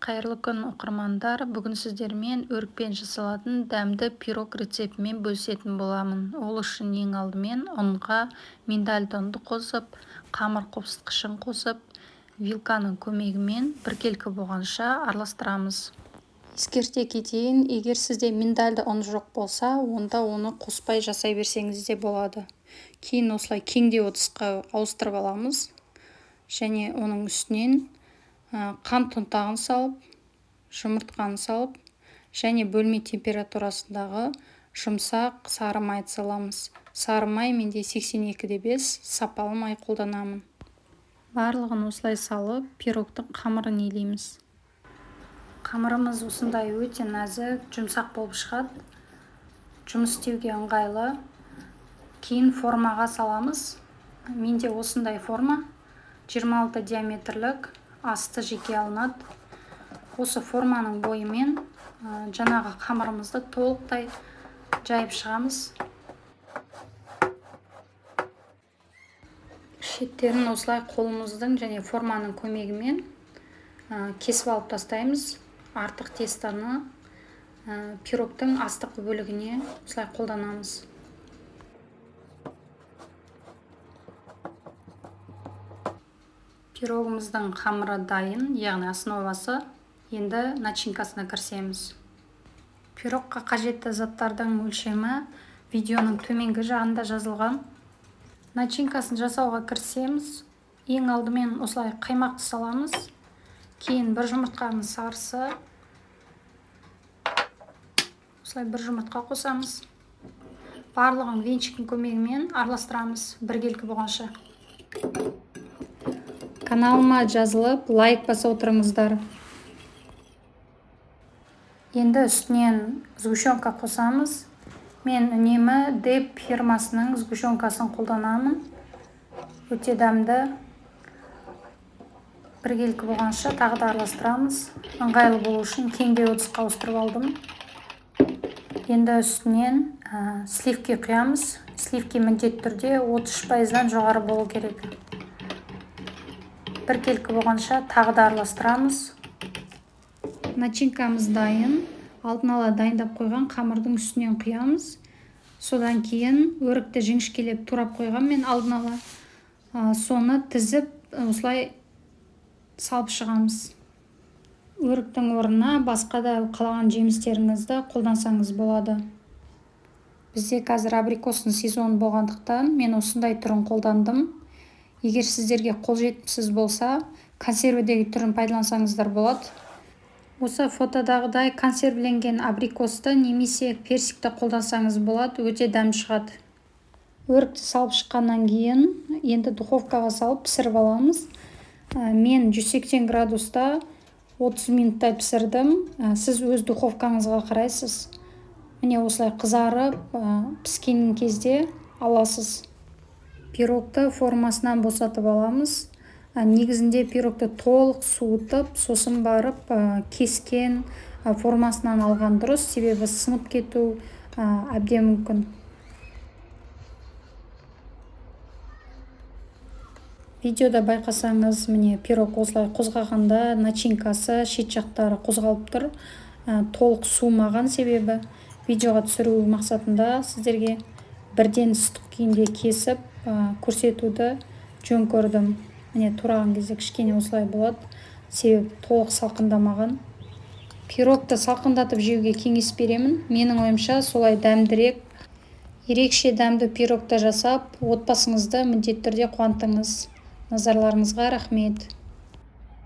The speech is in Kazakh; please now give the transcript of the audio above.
Қайырлы күн оқырмандар. Бүгін сіздермен өрікпен жасалатын дәмді пирог рецептімен бөлісетін боламын. Ол үшін ең алдымен ұнға миндальды ұнды қосып, қамыр қопсытқышын қосып, вилканың көмегімен біркелкі болғанша араластырамыз. Ескерте кетейін, егер сізде миндальды ұн жоқ болса, онда оны қоспай жасай берсеңіз де болады. Кейін осылай кеңдеу ыдысқа ауыстырып аламыз және оның үстінен қант ұнтағын салып, жұмыртқаны салып, және бөлме температурасындағы жұмсақ сары майды саламыз. Сары май менде 82,5 сапалы май қолданамын. Барлығын осылай салып, пирогтың қамырын илейміз. Қамырымыз осындай өте нәзік, жұмсақ болып шығады. Жұмыс істеуге ыңғайлы. Кейін формаға саламыз. Менде осындай форма 26 диаметрлік асты жеке алынады. Осы форманың бойымен жаңағы қамырымызды толықтай жайып шығамыз. Шеттерін осылай қолымыздың және форманың көмегімен кесіп алып тастаймыз. Артық тестаны пирогтың астық бөлігіне осылай қолданамыз. Пирогымыздың қамыры дайын, яғни основасы. Енді начинкасына кірісеміз. Пирогқа қажетті заттардың өлшемі видеоның төменгі жағында жазылған. Начинкасын жасауға кірісеміз. Ең алдымен осылай қаймақты саламыз. Кейін бір жұмыртқаның сарысы. Осылай бір жұмыртқа қосамыз. Барлығын венчиктің көмегімен араластырамыз біркелкі болғанша. Каналыма жазылып, лайк баса отырыңыздар. Енді үстінен сгущенка қосамыз. Мен үнемі Деп фирмасының сгущенкасын қолданамын. Өте дәмді. Біркелкі болғанша тағы да араластырамыз. Ыңғайлы болу үшін кеңдеу ыдысқа ауыстырып алдым. Енді үстінен сливки құямыз. Сливки міндетті түрде 33%-дан жоғары болу керек. Біркелкі болғанша тағы да араластырамыз. Начинкамыз дайын. Алдын ала дайындап қойған қамырдың үстінен құямыз. Содан кейін өрікті жіңішкелеп турап қойғанмен алдын ала соны тізіп осылай салып шығамыз. Өріктің орнына басқа да қалаған жемістеріңізді қолдансаңыз болады. Бізде қазір абрикостың сезоны болғандықтан мен осындай түрін қолдандым. Егер сіздерге қолжетімсіз болса, консервідегі түрін пайдалансаңыздар болады. Осы фотодағыдай консервіленген абрикосты немесе персикті қолдансаңыз болады, өте дәмді шығады. Өрікті салып шыққаннан кейін енді духовкаға салып пісіріп аламыз. Мен 180 градуста 30 минуттай пісірдім. Сіз өз духовкаңызға қарайсыз. Міне осылай қызарып, піскен кезде аласыз. Пирогты формасынан босатып аламыз. Негізінде пирогты толық суытып, сосын барып кескен формасынан алған дұрыс, себебі сынып кету әбден мүмкін. Видеода байқасаңыз, міне пирог осылай қозғағанда начинкасы шет жақтары қозғалып тұр. Толық суымаған, себебі видеоға түсіру мақсатында сіздерге бірден ыстық күйінде кесіп көрсетуді жөн көрдім. Міне тураған кезде кішкене осылай болады, себебі толық салқындамаған. Пирогты салқындатып жеуге кеңес беремін. Менің ойымша солай дәмдірек. Ерекше дәмді пирогты жасап, отбасыңызды міндетті түрде қуантыңыз. Назарларыңызға рахмет.